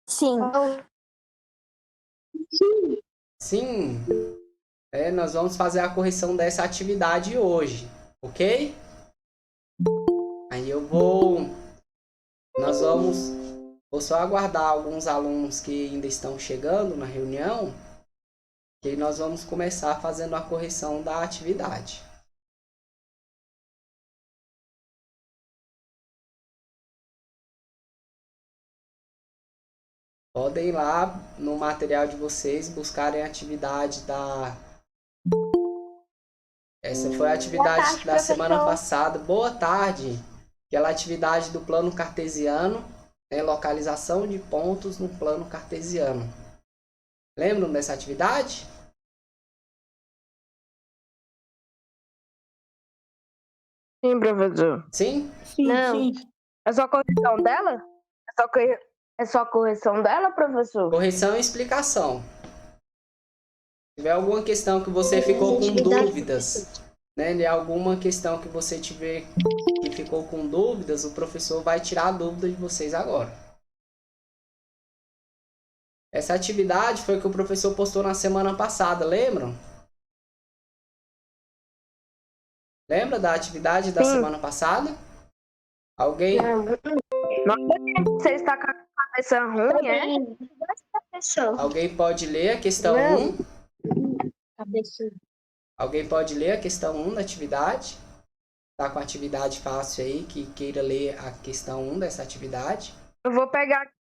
Sim. Sim. Nós vamos fazer a correção dessa atividade hoje, ok? Aí vou só aguardar alguns alunos que ainda estão chegando na reunião, que nós vamos começar fazendo a correção da atividade. Podem ir lá no material de vocês buscarem a atividade da... Essa foi a atividade da semana passada. Boa tarde. Aquela atividade do plano cartesiano, localização de pontos no plano cartesiano. Lembram dessa atividade? Sim, professor. Sim? Não. É só correção dela? É só correção dela, professor? Correção e explicação. Se tiver alguma questão que você ficou com dúvidas, de alguma questão que você tiver que ficou com dúvidas, o professor vai tirar a dúvida de vocês agora. Essa atividade foi que o professor postou na semana passada, lembram? Lembra da atividade da semana passada? Alguém? Você está com a cabeça ruim, é? Alguém pode ler a questão 1? Alguém pode ler a questão 1 da atividade? Tá com a atividade fácil aí, que queira ler a questão 1 dessa atividade? Eu vou pegar,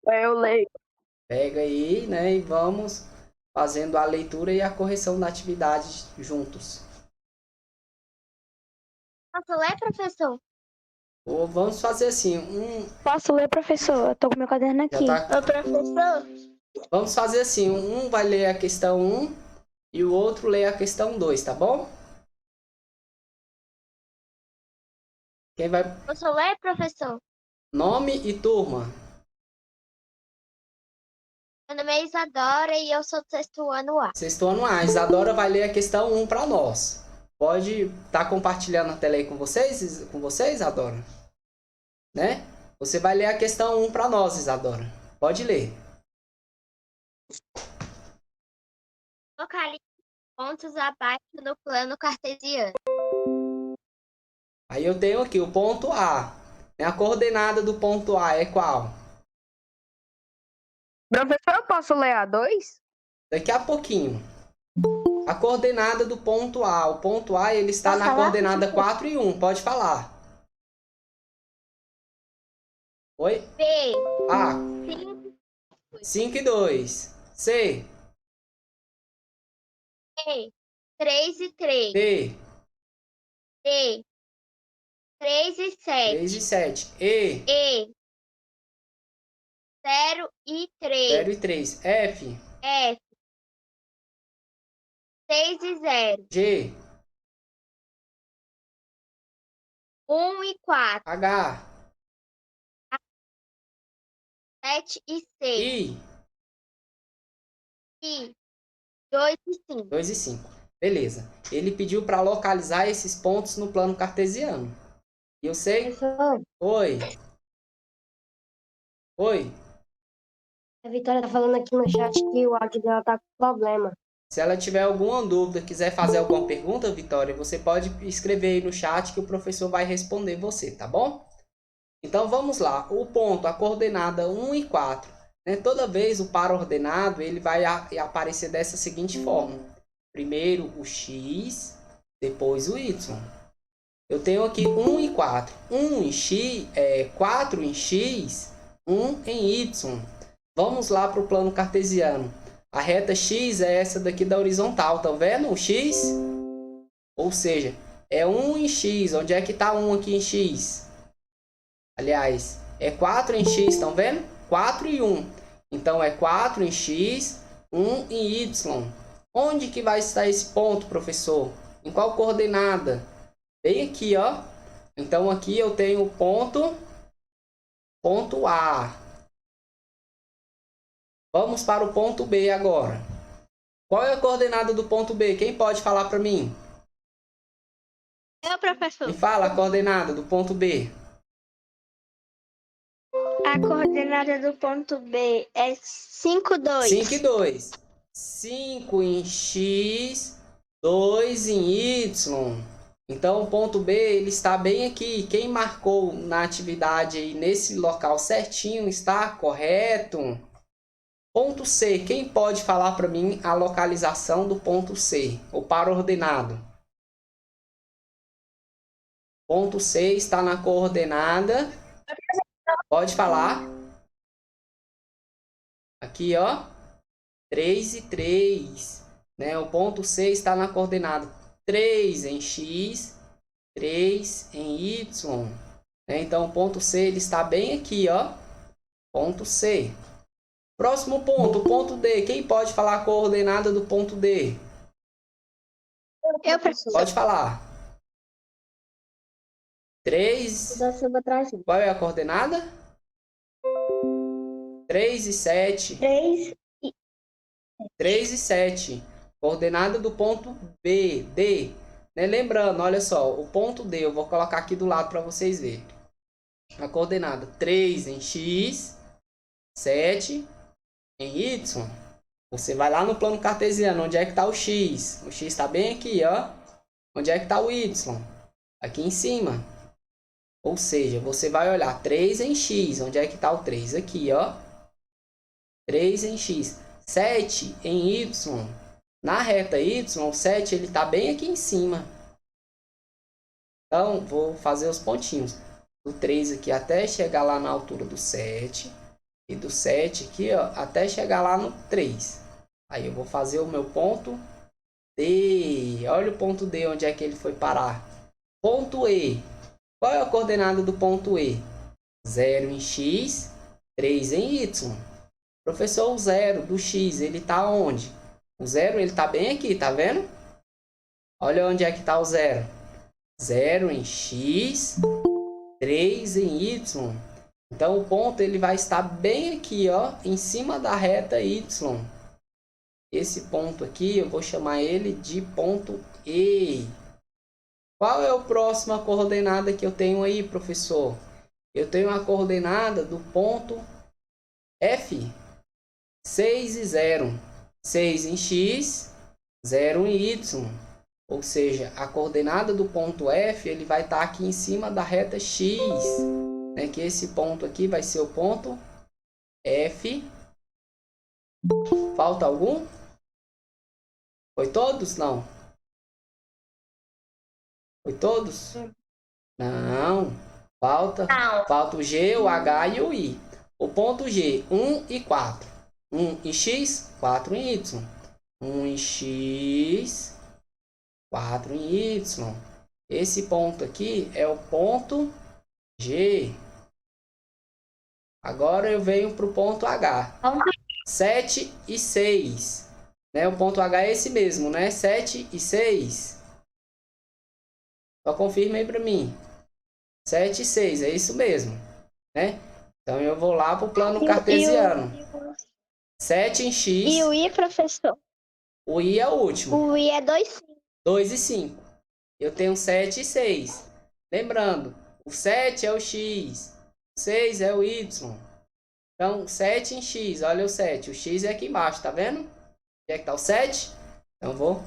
eu leio. Pega aí, e vamos fazendo a leitura e a correção da atividade juntos. Posso ler, professor? Ou vamos fazer assim, Posso ler, professor? Eu tô com meu caderno aqui. Professor? Vamos fazer assim, um vai ler a questão 1 e o outro lê a questão 2, tá bom? Quem vai... Posso ler, professor? Nome e turma. Meu nome é Isadora e eu sou do 6º ano A. 6º ano A. Isadora vai ler a questão 1 para nós. Pode estar compartilhando a tela aí com vocês, Isadora? Né? Você vai ler a questão 1 para nós, Isadora. Pode ler. Localize pontos abaixo no plano cartesiano. Aí eu tenho aqui o ponto A. A coordenada do ponto A é qual? Professor, eu posso ler a 2? Daqui a pouquinho. A coordenada do ponto A. O ponto A ele está na coordenada 4 e 1. Pode falar. Oi? B. A. 5. 5 e 2. C. E. 3 e 3. B. D. 3 e 7. 3 e 7. E. E. 0 e 3. 0 e 3. F. F. 6 e 0. G. 1 e 4. H. 7 e 6. I. I. 2 e 5. 2 e 5. Beleza. Ele pediu para localizar esses pontos no plano cartesiano. E eu sei... Professor, Oi. Oi. a Vitória tá falando aqui no chat que o áudio dela tá com problema. Se ela tiver alguma dúvida, quiser fazer alguma pergunta, Vitória, você pode escrever aí no chat que o professor vai responder você, tá bom? Então vamos lá. O ponto, a coordenada 1 e 4. Toda vez o par ordenado ele vai aparecer dessa seguinte forma. Primeiro o x, depois o y. Eu tenho aqui 1 e 4. 1 em x, 4 em x, 1 em y. Vamos lá para o plano cartesiano. A reta x é essa daqui da horizontal, tá vendo? O x, ou seja, é 1 em x. Onde é que está 1 aqui em x? Aliás, é 4 em x, estão vendo? 4 e 1. Então, é 4 em x, 1 em y. Onde que vai estar esse ponto, professor? Em qual coordenada? Bem aqui, ó. Então, aqui eu tenho o ponto A. Vamos para o ponto B agora. Qual é a coordenada do ponto B? Quem pode falar para mim? Eu, professor. Me fala a coordenada do ponto B. A coordenada do ponto B é 5, 2. 5 e 2. 5 em X, 2 em Y. Então, o ponto B ele está bem aqui. Quem marcou na atividade aí nesse local certinho está correto. Ponto C. Quem pode falar para mim a localização do ponto C? O par ordenado. Ponto C está na coordenada. Pode falar. Aqui, ó. 3 e 3. Né? O ponto C está na coordenada 3 em X, 3 em Y. Né? Então, o ponto C ele está bem aqui, ó. Ponto C. Próximo ponto, o ponto D. Quem pode falar a coordenada do ponto D? Eu, professor. Pode falar. 3. Qual é a coordenada? 3 e 7. 3 e 7. Coordenada do ponto B, D. Né? Lembrando, olha só, o ponto D, eu vou colocar aqui do lado para vocês verem. A coordenada 3 em X, 7 em Y. Você vai lá no plano cartesiano, onde é que está o X? O X está bem aqui, ó. Onde é que está o Y? Aqui em cima. Ou seja, você vai olhar 3 em X. Onde é que está o 3? Aqui, ó. 3 em X. 7 em Y. Na reta Y, o 7 ele está bem aqui em cima. Então, vou fazer os pontinhos. Do 3 aqui até chegar lá na altura do 7. E do 7 aqui, ó, até chegar lá no 3. Aí eu vou fazer o meu ponto D. Olha o ponto D, onde é que ele foi parar. Ponto E. Qual é a coordenada do ponto E? 0 em X, 3 em Y. Professor, o 0 do X, ele está onde? O 0, ele está bem aqui, tá vendo? Olha onde é que está o 0. 0 em X, 3 em Y. Então, o ponto ele vai estar bem aqui, ó, em cima da reta Y. Esse ponto aqui, eu vou chamar ele de ponto E. Qual é a próxima coordenada que eu tenho aí, professor? Eu tenho a coordenada do ponto F. 6 e 0. 6 em X, 0 em Y. Ou seja, a coordenada do ponto F ele vai estar aqui em cima da reta X. Né? Que esse ponto aqui vai ser o ponto F. Falta algum? Foi todos? Não. Foi todos? Não. Falta o G, o H e o I. O ponto G, 1 e 4. 1 em X, 4 em Y. 1 em X, 4 em Y. Esse ponto aqui é o ponto G. Agora eu venho para o ponto H. 7 e 6. Né? O ponto H é esse mesmo, né? 7 e 6. Só confirma aí para mim. 7 e 6, é isso mesmo. Né? Então eu vou lá para o plano cartesiano. 7 em X. E o I, professor? O I é o último. O I é 2, 5. 2 e 5. Eu tenho 7 e 6. Lembrando, o 7 é o X. O 6 é o Y. Então, 7 em X. Olha o 7. O X é aqui embaixo, tá vendo? Onde é que tá o 7? Então, vou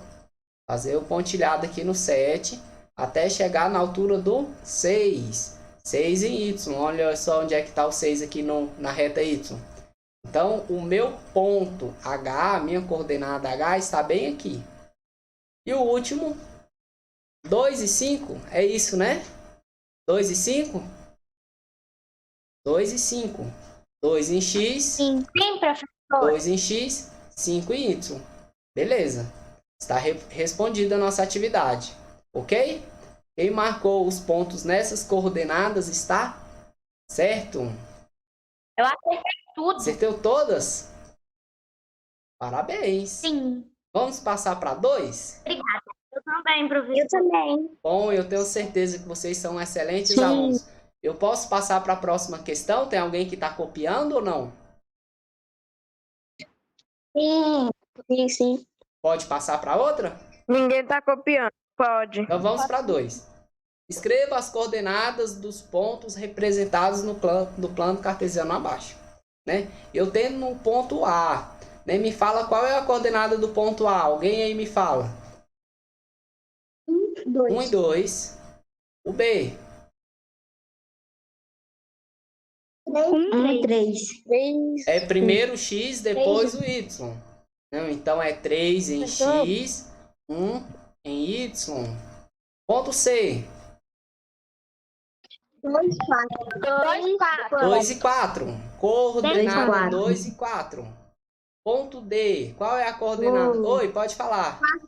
fazer o pontilhado aqui no 7. Até chegar na altura do 6. 6 em Y. Olha só onde é que tá o 6 aqui na reta Y. Então, o meu ponto H, a minha coordenada H, está bem aqui. E o último, 2 e 5, é isso, né? 2 e 5? 2 e 5. 2 em X. Sim, professor. 2 em X, 5 em Y. Beleza. Está respondida a nossa atividade. Ok? Quem marcou os pontos nessas coordenadas está certo? Eu acertei tudo. Acertou todas? Parabéns. Sim. Vamos passar para 2? Obrigada. Eu também, professor. Eu também. Bom, eu tenho certeza que vocês são excelentes Sim. alunos. Eu posso passar para a próxima questão? Tem alguém que está copiando ou não? Sim. Sim, sim. Pode passar para outra? Ninguém tá copiando. Pode. Então vamos para 2. Escreva as coordenadas dos pontos representados no plano cartesiano abaixo, né? Eu tendo no ponto A, né? Me fala qual é a coordenada do ponto A. Alguém aí me fala. 1 e 2. O B. 1 e 3. É primeiro o X, depois o Y. Não, então é 3 em X, 1 em Y. Ponto C. 2, 4. 2 e 4. Coordenada 4. 2 e 4. Ponto D. Qual é a coordenada? Oi, pode falar. 4,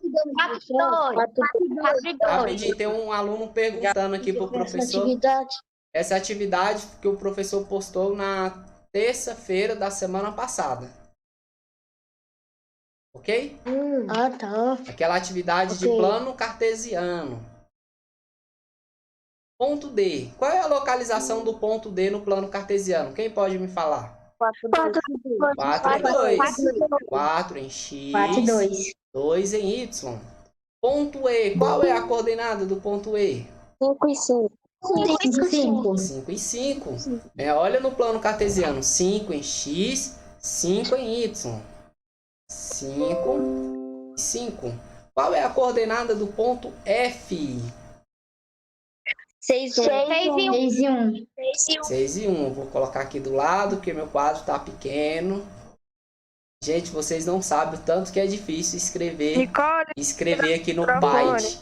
2. Rapidinho, tem um aluno perguntando aqui pro professor. Essa atividade que o professor postou na terça-feira da semana passada. Ok? Ah, tá. Aquela atividade de Ok. plano cartesiano. Ponto D. Qual é a localização do ponto D no plano cartesiano? Quem pode me falar? 4, 4 em 2. 4 em X. 4 e 2. 2 em Y. Ponto E. Qual é a coordenada do ponto E? 5 e 5. 5. 5 e 5. Olha no plano cartesiano. 5 em X, 5 em Y. 5 e 5. Qual é a coordenada do ponto F? 6 e 1. 6 e 1. 6 e 1. Vou colocar aqui do lado, porque meu quadro está pequeno. Gente, vocês não sabem o tanto que é difícil escrever aqui no Byte.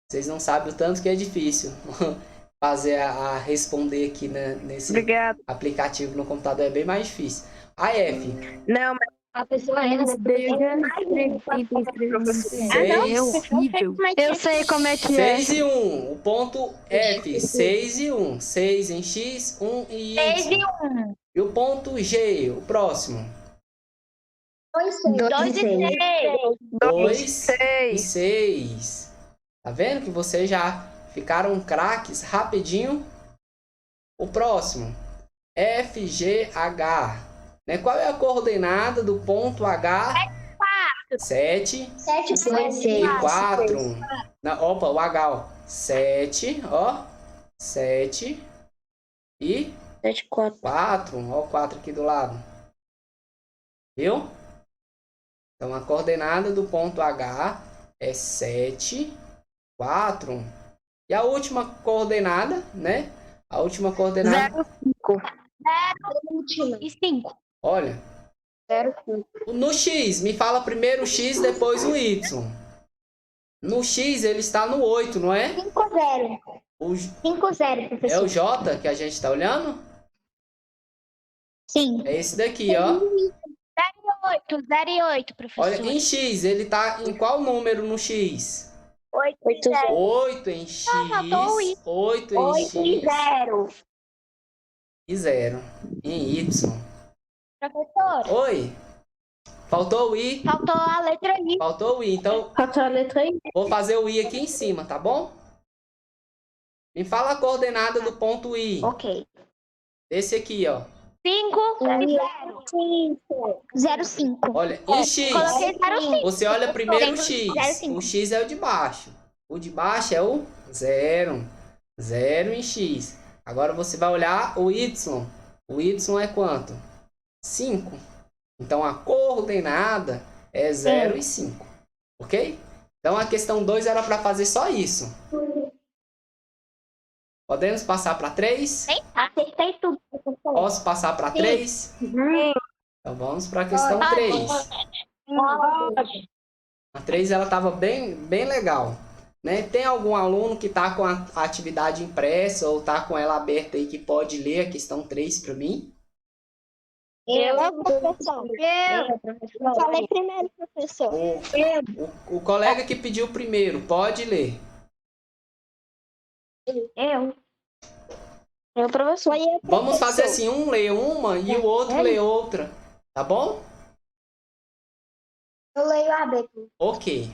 Vocês não sabem o tanto que é difícil fazer a responder aqui nesse aplicativo no computador. É bem mais difícil. A F. Não, mas A pessoa erra, né? eu sei como é que é. 6 e 1. O ponto F. 6 e 1. 6 em X, 1 em Y. 6 e 1. E o ponto G, o próximo. 2 e 6. 2 e 6. Tá vendo que vocês já ficaram craques rapidinho? O próximo. FGH. Né? Qual é a coordenada do ponto H? 7 7 e 4. Opa, o H, ó. 7, ó. 7 e 7, 4. 4. Ó o 4 aqui do lado. Viu? Então, a coordenada do ponto H é 7, 4. E a última coordenada, né? A última coordenada... 0 e 5. Olha. 0, 5. No X, me fala primeiro o X, depois o Y. No X, ele está no 8, não é? 5, 0. O, 5, 0, é professor. o J que a gente está olhando? Sim. É esse daqui, ó. 0 e 8, professor. Olha, em X, ele tá em qual número no X? 8 e 0. 8 em X, faltou o Y. 8 em 8 e X 0. e 0 em Y. Professor, Oi? Faltou o I? faltou a letra I. Faltou o I, então Faltou a letra I. vou fazer o I aqui em cima, tá bom? Me fala a coordenada do ponto I. Ok. Esse aqui, ó. 5 e 0, 5. Olha, em X, Coloquei 0, 5. você olha primeiro o Zero, X. cinco. O X é o de baixo. O de baixo é o 0. 0 em X. Agora você vai olhar o Y. O Y é quanto? 5. Então a coordenada é 0 e 5. Ok? Então a questão 2 era para fazer só isso. Podemos passar para 3? Acertei tudo, professor. Posso passar para 3? Então vamos para a questão 3. A 3 ela estava bem legal. Né? Tem algum aluno que está com a atividade impressa ou está com ela aberta aí que pode ler a questão 3 para mim? Eu, professor. Eu falei primeiro, professor. O colega que pediu primeiro, pode ler. Eu, professor. Vamos fazer assim, um lê uma e o outro lê outra. Tá bom? Eu leio a B. Ok.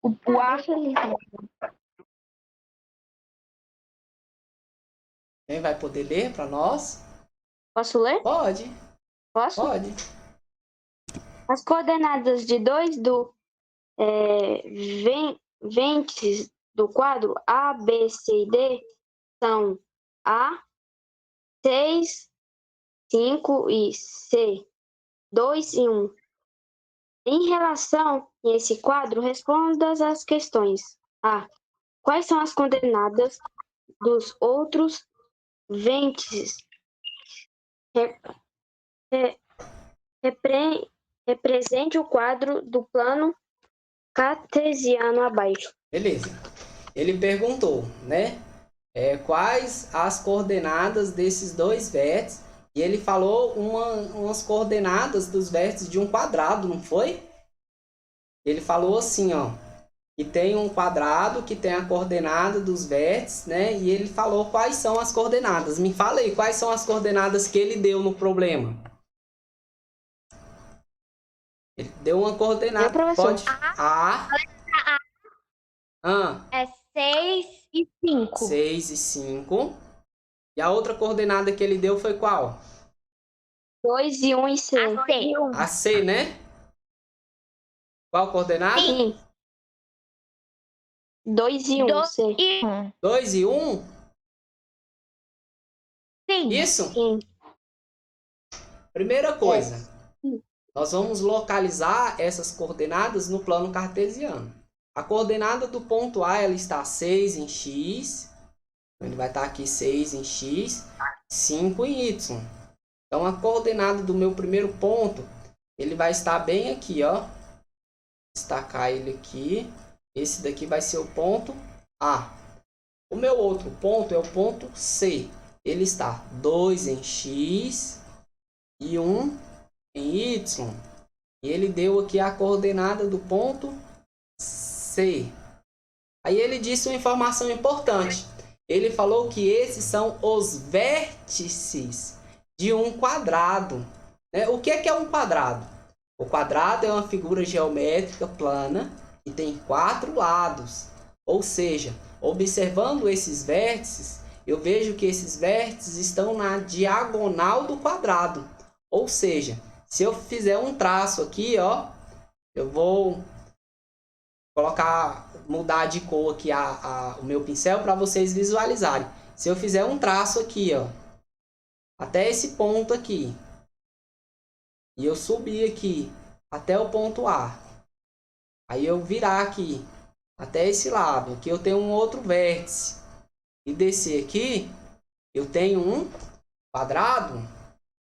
O A. Quem vai poder ler para nós? Posso ler? Pode. Posso? Pode. As coordenadas de 2 do ventes do quadro A, B, C e D são A, 6, 5 e C, 2 e 1. Em relação a esse quadro, responda as questões. A. Quais são as coordenadas dos outros vértices? Represente o quadro do plano cartesiano abaixo. Beleza. Ele perguntou, né? Quais as coordenadas desses dois vértices? E ele falou umas coordenadas dos vértices de um quadrado, não foi? Ele falou assim, ó, que tem um quadrado que tem a coordenada dos vértices, né? E ele falou quais são as coordenadas. Me fala aí, quais são as coordenadas que ele deu no problema? Ele deu uma coordenada. Pode. A. É 6 e 5. 6 e 5. E a outra coordenada que ele deu foi qual? 2 e 1 e C. A C, né? Qual coordenada? Sim. 2 e 1, C. 2 e 1? Sim. Isso? Sim. Primeira coisa, nós vamos localizar essas coordenadas no plano cartesiano. A coordenada do ponto A, ela está 6 em X. Ele vai estar aqui 6 em X, 5 em Y. Então, a coordenada do meu primeiro ponto, ele vai estar bem aqui, ó. Destacar ele aqui. Esse daqui vai ser o ponto A. O meu outro ponto é o ponto C. Ele está 2 em X e 1 em Y. E ele deu aqui a coordenada do ponto C. Aí ele disse uma informação importante. Ele falou que esses são os vértices de um quadrado, né? O que é um quadrado? O quadrado é uma figura geométrica plana e tem 4 lados. Ou seja, observando esses vértices, eu vejo que esses vértices estão na diagonal do quadrado. Ou seja, se eu fizer um traço aqui, ó, eu vou mudar de cor aqui o meu pincel para vocês visualizarem. Se eu fizer um traço aqui, ó, até esse ponto aqui, e eu subir aqui até o ponto A, aí eu virar aqui até esse lado, aqui eu tenho um outro vértice, e descer aqui, eu tenho um quadrado.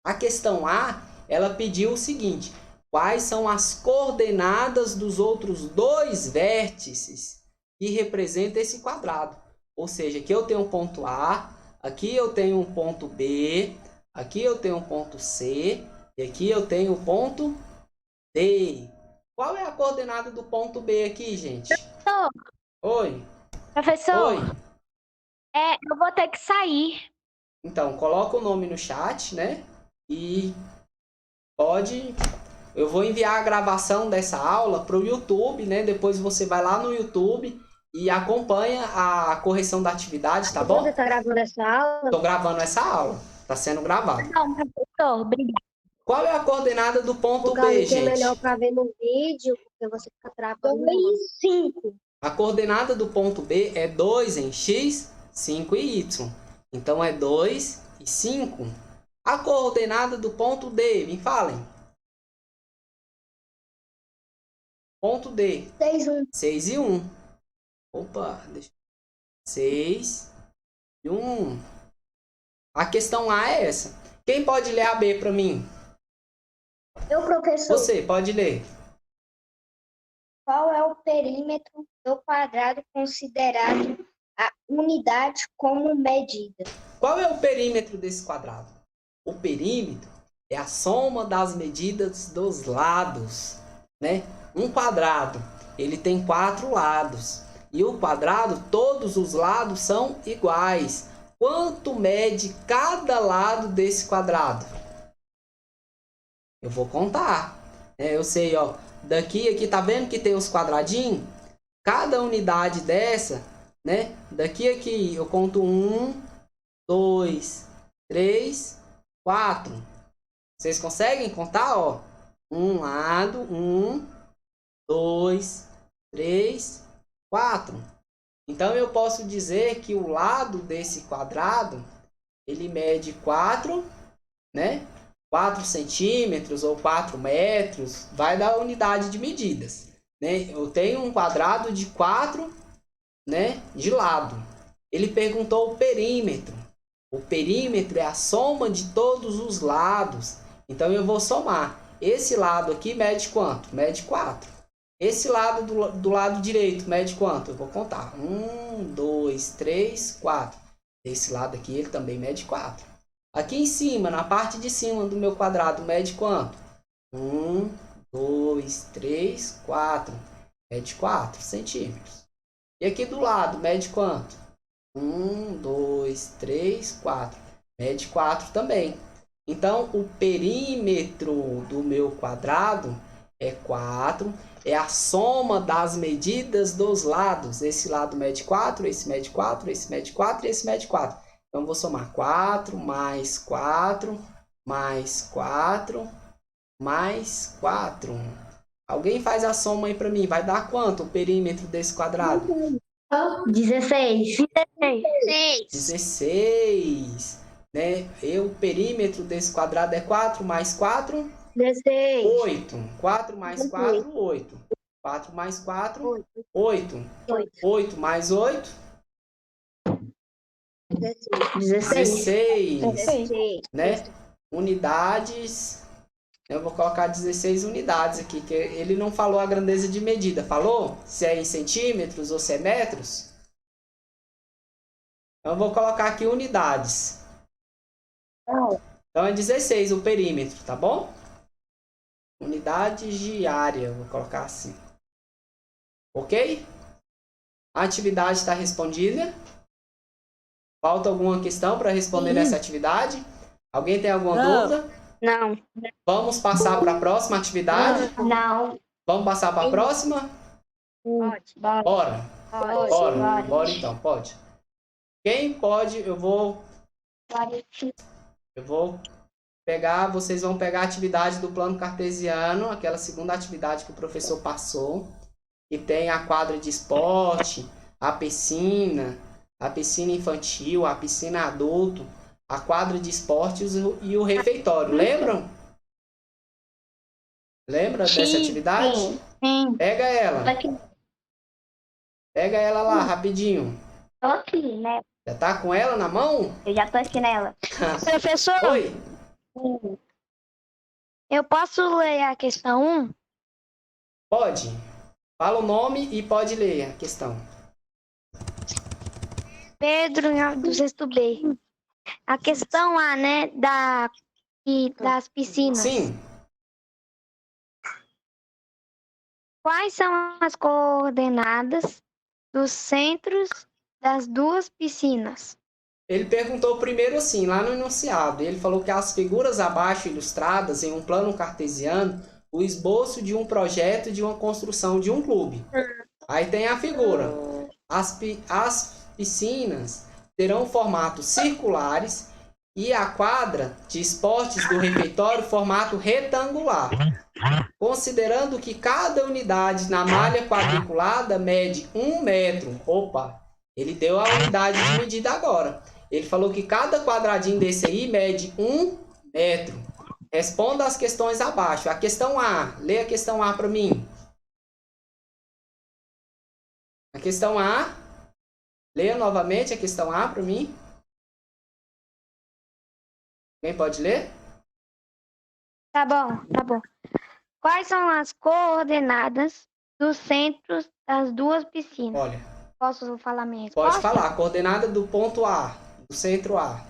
A questão A, ela pediu o seguinte: quais são as coordenadas dos outros dois vértices que representam esse quadrado? Ou seja, aqui eu tenho um ponto A, aqui eu tenho um ponto B, aqui eu tenho um ponto C e aqui eu tenho um ponto D. Qual é a coordenada do ponto B aqui, gente? Professor. Oi. Professor. Oi. Eu vou ter que sair. Então, coloca o nome no chat, né? E eu vou enviar a gravação dessa aula para o YouTube, né? Depois você vai lá no YouTube e acompanha a correção da atividade, tá bom? Você tá gravando essa aula? Tô gravando essa aula. Tá sendo gravado. Não, professor, obrigada. Qual é a coordenada do ponto B, É gente? melhor pra ver no vídeo, porque você fica travando. 2 e 5. A coordenada do ponto B é 2 em X, 5 e Y. Então, é 2 e 5. A coordenada do ponto D, me falem. Ponto D. 6 e 1. 6 e 1. Opa, 6 e 1. A questão A é essa. Quem pode ler a B para mim? Eu, professor. Você, pode ler. Qual é o perímetro do quadrado considerado a unidade como medida? Qual é o perímetro desse quadrado? O perímetro é a soma das medidas dos lados, né? Um quadrado, ele tem 4 lados. E o quadrado, todos os lados são iguais. Quanto mede cada lado desse quadrado? Eu vou contar. Eu sei, ó. Aqui, tá vendo que tem os quadradinhos? Cada unidade dessa, né? Aqui, eu conto 1, 2, 3, 4. Vocês conseguem contar, ó? Um lado, 1, 2, 3, 4. Então, eu posso dizer que o lado desse quadrado, ele mede 4, né? 4 centímetros ou 4 metros, vai dar unidade de medidas, né? Eu tenho um quadrado de 4, né, de lado. Ele perguntou o perímetro. O perímetro é a soma de todos os lados. Então, eu vou somar. Esse lado aqui mede quanto? Mede 4. Esse lado do lado direito mede quanto? Eu vou contar. 1, 2, 3, 4. Esse lado aqui ele também mede 4. Aqui em cima, na parte de cima do meu quadrado, mede quanto? 1, 2, 3, 4. Mede 4 centímetros. E aqui do lado, mede quanto? 1, 2, 3, 4. Mede 4 também. Então, o perímetro do meu quadrado é 4. É a soma das medidas dos lados. Esse lado mede 4, esse mede 4, esse mede 4 e esse mede 4. Então, eu vou somar 4 mais 4 mais 4 mais 4. Alguém faz a soma aí para mim. Vai dar quanto o perímetro desse quadrado? 16. 16. Né? E o perímetro desse quadrado é 4 mais 4? 16. 8. 4 mais 4, 8. 4 mais 4, 8. 8 mais 8? 16. Né? Unidades. Eu vou colocar 16 unidades aqui, que ele não falou a grandeza de medida. Falou? Se é em centímetros ou se é metros? Eu vou colocar aqui unidades. Então é 16 o perímetro, tá bom? Unidades de área, vou colocar assim. Ok? A atividade está respondida. Falta alguma questão para responder nessa atividade? Alguém tem alguma dúvida? Não. Vamos passar para a próxima atividade? Não. Vamos passar para a próxima? Pode. Bora. Bora então, pode. Quem pode, eu vou pegar, vocês vão pegar a atividade do plano cartesiano, aquela segunda atividade que o professor passou, que tem a quadra de esporte, a piscina infantil, a piscina adulto, a quadra de esportes e o refeitório. Lembram? Lembra dessa atividade? Sim. Pega ela. Pega ela lá, rapidinho. Tô aqui, né? Já tá com ela na mão? Eu já tô aqui nela. Professor, Oi. eu posso ler a questão 1? Pode. Fala o nome e pode ler a questão. Pedro, do sexto B. A questão A, né, das piscinas. Sim. Quais são as coordenadas dos centros das duas piscinas? Ele perguntou primeiro assim, lá no enunciado. Ele falou que as figuras abaixo ilustradas em um plano cartesiano, o esboço de um projeto de uma construção de um clube. Aí tem a figura. As piscinas terão formatos circulares e a quadra de esportes do refeitório formato retangular. Considerando que cada unidade na malha quadriculada mede 1 metro. Opa, ele deu a unidade de medida agora. Ele falou que cada quadradinho desse aí mede 1 metro. Responda as questões abaixo. A questão A. Lê a questão A para mim. A questão A. Leia novamente a questão A para mim. Quem pode ler? Tá bom. Quais são as coordenadas dos centros das duas piscinas? Olha, Posso falar minha resposta? pode falar. A coordenada do ponto A, do centro A.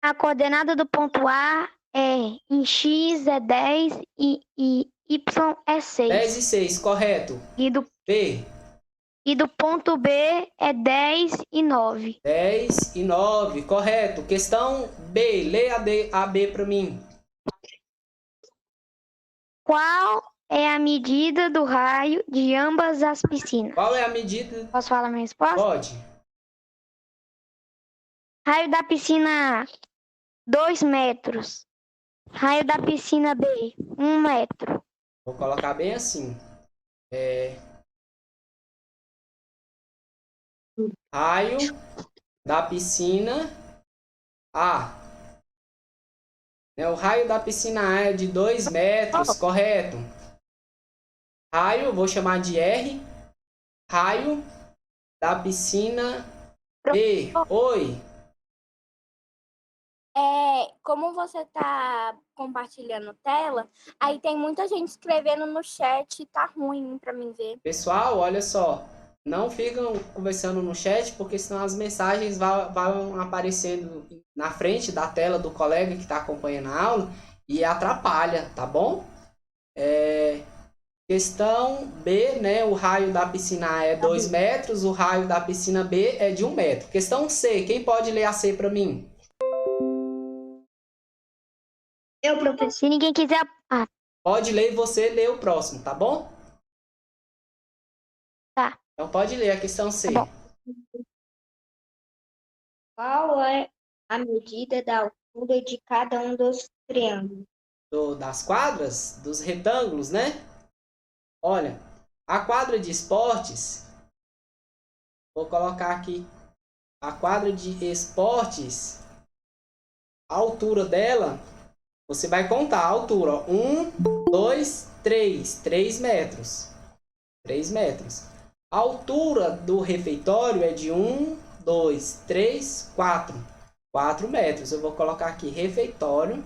A coordenada do ponto A em X é 10 e Y é 6. 10 e 6, correto. B. E do ponto B é 10 e 9. 10 e 9, correto. Questão B. Lê a B para mim. Qual é a medida do raio de ambas as piscinas? Qual é a medida? Posso falar minha resposta? Pode. Raio da piscina A, 2 metros. Raio da piscina B, 1 metro. Vou colocar bem assim. Raio da piscina A. O raio da piscina A é de 2 metros, correto? Raio, vou chamar de R. Raio da piscina B. Oi. Como você está compartilhando tela, aí tem muita gente escrevendo no chat e tá ruim para mim ver. Pessoal, olha só. Não ficam conversando no chat, porque senão as mensagens vão aparecendo na frente da tela do colega que está acompanhando a aula e atrapalha, tá bom? Questão B, né? O raio da piscina A é 2 metros, o raio da piscina B é de 1 metro. Questão C, quem pode ler a C para mim? Eu, professor. Se ninguém quiser. Pode ler e você lê o próximo, tá bom? Tá. Então pode ler a questão C. Tá Qual é a medida da altura de cada um dos triângulos? Das quadras, dos retângulos, né? Olha, a quadra de esportes, vou colocar aqui, a quadra de esportes, a altura dela, você vai contar a altura, 1, 2, 3 metros. 3 metros. A altura do refeitório é de 1, 2, 3, 4. 4 metros. Eu vou colocar aqui refeitório,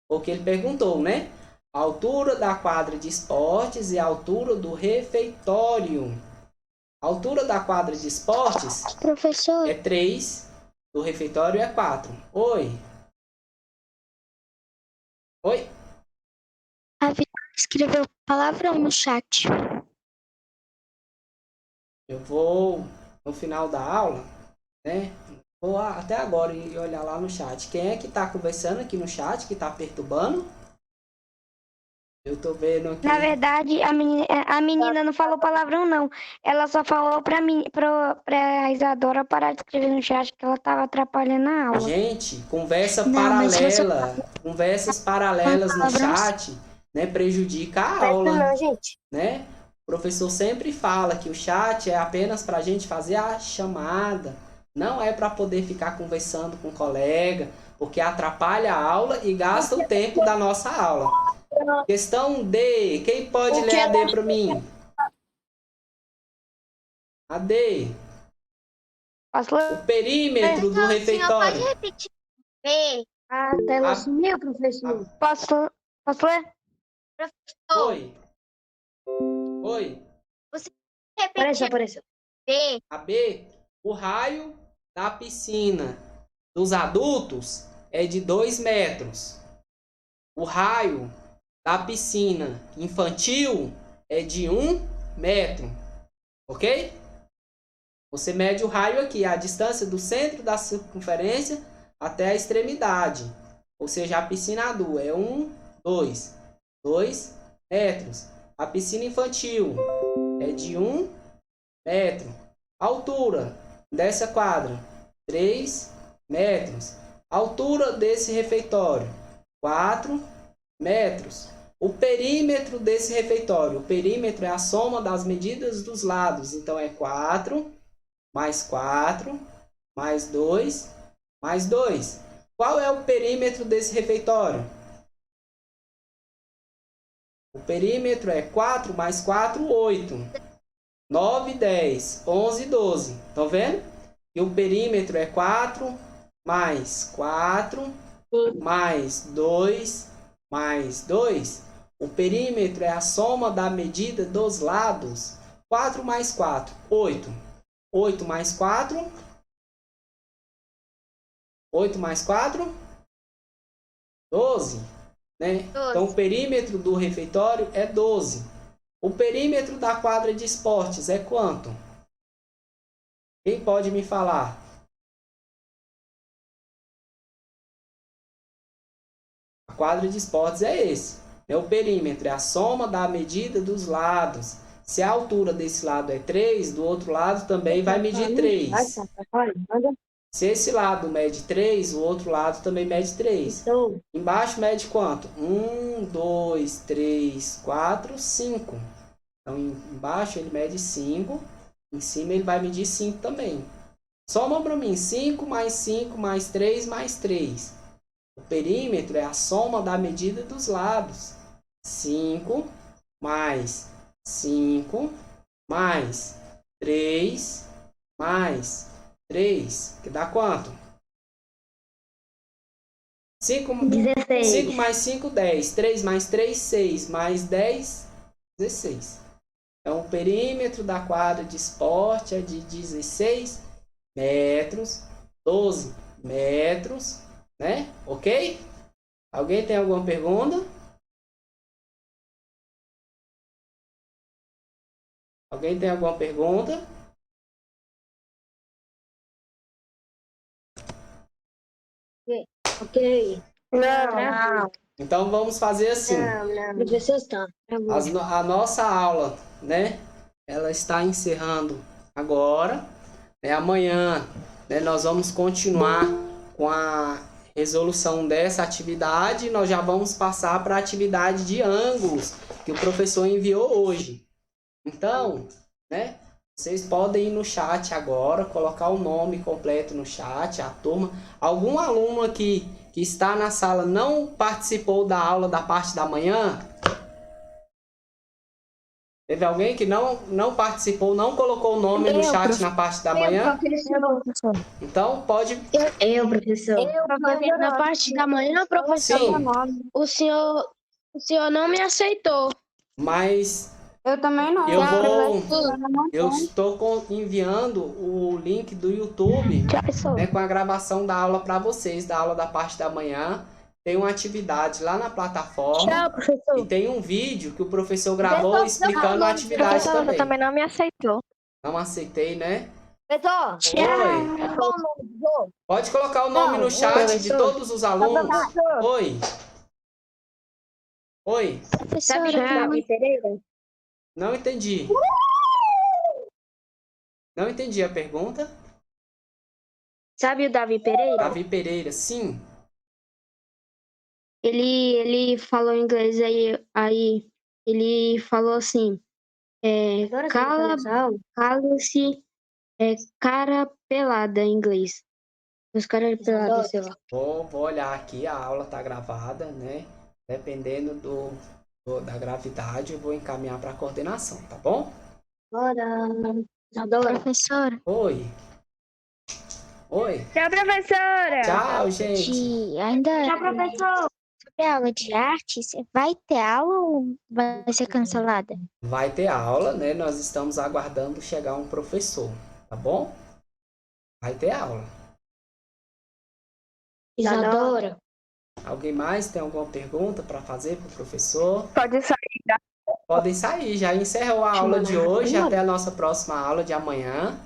porque ele perguntou, né? A altura da quadra de esportes e a altura do refeitório. A altura da quadra de esportes Professor, é 3, do refeitório é 4. Oi. Oi? a Vitória escreveu palavrão no chat. Eu vou, no final da aula, né? Vou até agora e olhar lá no chat. Quem é que tá conversando aqui no chat, que tá perturbando? Eu tô vendo aqui. Na verdade, a menina não falou palavrão, não. Ela só falou pra Isadora parar de escrever no chat que ela tava atrapalhando a aula. Gente, conversa Não, mas se você- paralela. Conversas paralelas no chat, né? Prejudica a aula, Não, gente. né? O professor sempre fala que o chat é apenas para a gente fazer a chamada, não é para poder ficar conversando com o colega, porque atrapalha a aula e gasta o tempo da nossa aula. Questão D, quem pode ler a D para mim? A D. Posso ler? O perímetro do refeitório. Pode repetir. B. A tela sumiu, professor. Posso ler? Oi. Oi. Apareceu. B. A B, o raio da piscina dos adultos é de 2 metros. O raio da piscina infantil é de 1 metro. Ok? Você mede o raio aqui, a distância do centro da circunferência até a extremidade. Ou seja, a piscina adulta é 2 metros. A piscina infantil é de 1 metro. A altura dessa quadra, 3 metros. A altura desse refeitório, 4 metros. O perímetro desse refeitório, o perímetro é a soma das medidas dos lados. Então, é 4, mais 4, mais 2, mais 2. Qual é o perímetro desse refeitório? O perímetro é 4 mais 4, 8. 9, 10, 11, 12. Estão vendo? E o perímetro é 4 mais 4 mais 2 mais 2. O perímetro é a soma da medida dos lados. 4 mais 4, 8. 8 mais 4. 8 mais 4. 12. Né? 12. Então, o perímetro do refeitório é 12. O perímetro da quadra de esportes é quanto? Quem pode me falar? A quadra de esportes é esse. O perímetro é a soma da medida dos lados. Se a altura desse lado é 3, do outro lado também vai medir 3. Se esse lado mede 3, o outro lado também mede 3. Embaixo mede quanto? 1, 2, 3, 4, 5. Então, embaixo ele mede 5 Em cima ele vai medir 5 também. Soma para mim 5 mais 5 mais 3 mais 3. O perímetro é a soma da medida dos lados. 5 mais 5 mais 3 mais 3. Que dá quanto? 5 16. mais 5, 10. 3 mais 3, 6. Mais 10, 16. Então, o perímetro da quadra de esporte é de 16 metros, 12 metros, né? Ok? Alguém tem alguma pergunta? Alguém tem alguma pergunta? Ok. Não. Então, vamos fazer assim. Professor está. A nossa aula, né? Ela está encerrando agora. Amanhã, né, nós vamos continuar com a resolução dessa atividade. Nós já vamos passar para a atividade de ângulos que o professor enviou hoje. Então, né? Vocês podem ir no chat agora, colocar o nome completo no chat, a turma. Algum aluno aqui que está na sala não participou da aula da parte da manhã? Teve alguém que não participou, não colocou o nome no chat na parte da manhã? Então, pode... Eu, professor. Na parte da manhã, professor, Sim, o senhor não me aceitou. mas Eu também não. eu estou enviando o link do YouTube, Tchau, pessoal. né, com a gravação da aula para vocês, da aula da parte da manhã. Tem uma atividade lá na plataforma. Tchau, professor. E tem um vídeo que o professor gravou explicando a atividade Professor, também. você também não me aceitou. Não aceitei, né? Professor, Oi. Pode colocar o nome no chat de todos os alunos. Oi. Oi. Sabe Professora, o Davi Pereira? Não entendi. Não entendi a pergunta. Sabe o Davi Pereira? Davi Pereira, sim. Ele falou inglês aí ele falou assim, cala-se, cara pelada em inglês. Os caras pelados, sei lá. Vou olhar aqui, a aula tá gravada, né? Dependendo da gravidade, eu vou encaminhar para a coordenação, tá bom? professora, Oi. Oi. Tchau, professora! Tchau, gente. Tchau, professor! sobre a aula de artes, vai ter aula ou vai ser cancelada? Vai ter aula, né? Nós estamos aguardando chegar um professor, tá bom? Vai ter aula. Isadora. Alguém mais tem alguma pergunta para fazer para o professor? Pode sair. Podem sair, já encerrou a aula de hoje, até a nossa próxima aula de amanhã.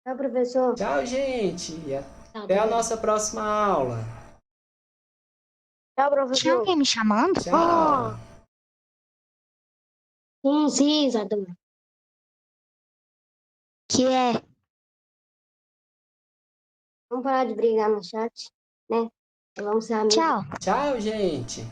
Tchau, professor. Tchau, gente. E até a nossa próxima aula. Tchau, Tinha professor. alguém me chamando? Tchau. Sim, Isadora. Que é? Vamos parar de brigar no chat, né? Vamos ser amigos. Tchau. Tchau, gente.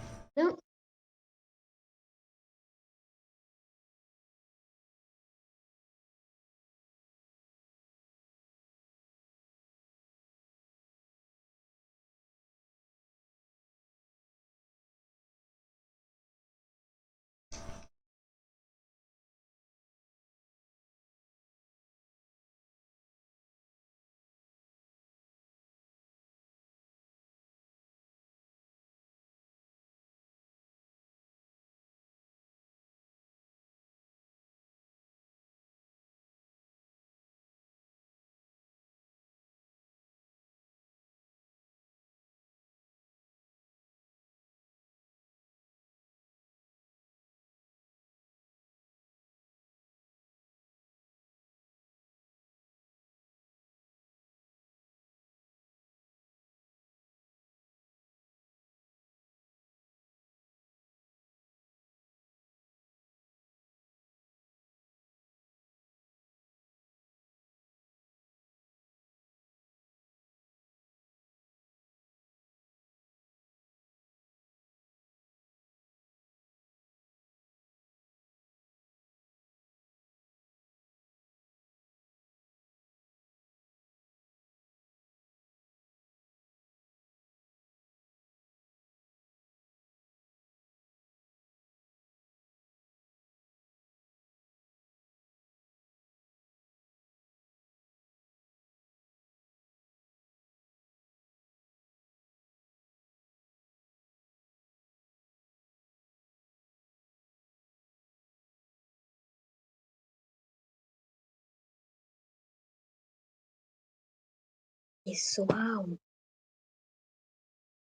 Pessoal.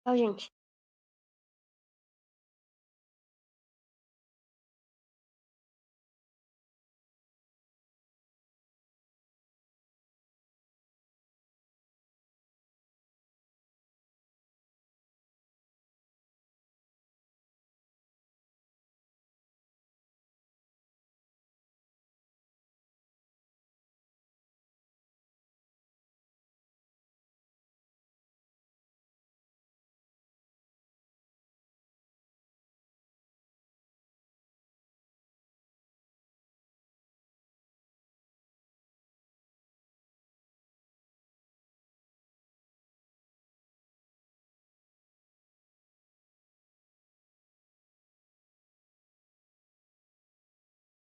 Tchau, gente.